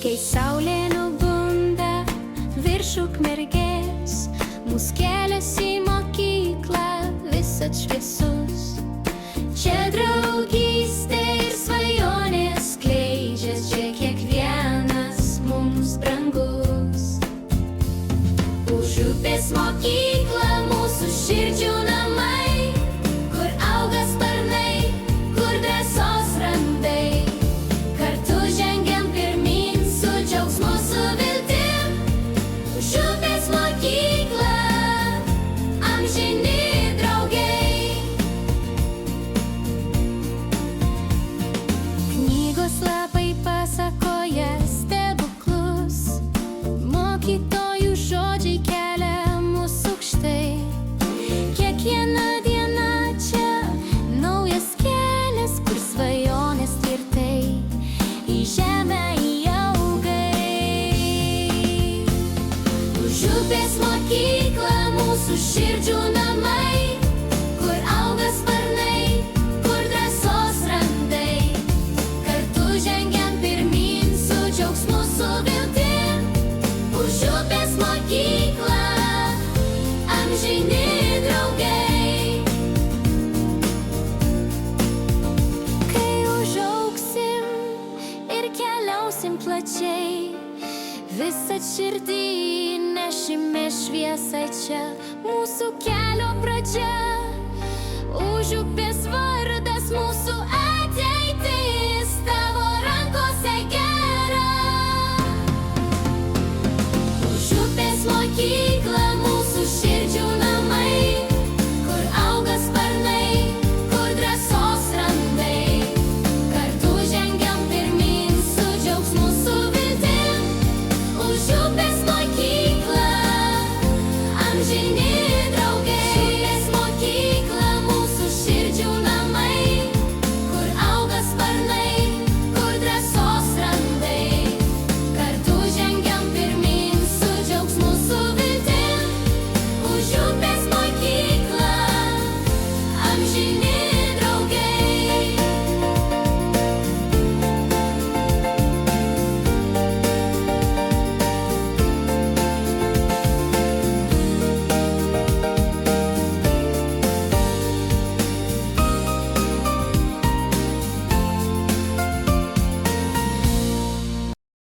Kai saulė nubunda virš ukmergės, mūsų kelias į mokyklą visad šviesus. Čia draugystė ir svajonės skleidžias, čia kiekvienas mums brangus. Už upės mokykla mūsų širdžių namai, kur auga sparnai, kur drąsos randai. Kartu žengiam pirmyn su džiaugsmu, su viltim. Už upės mokyklą amžini draugai. Knygos lapai pasakoja stebuklus, mokytojų žodžiai kelia mus aukštai. Kiekviena diena čia naujas kelias, kur svajonės tvirtai į žemę įaugai. Už upės mokyklą mūsų širdžių namai, kur auga sparnai, kur drąsos randai. Kartu žengiam pirmyn su džiaugsmu, su viltim. Už upės mokyklą amžini draugai. Kai užaugsim ir keliausim plačiai, visad širdį nešime šviesą čia, mūsų kelio pradžia. Už upės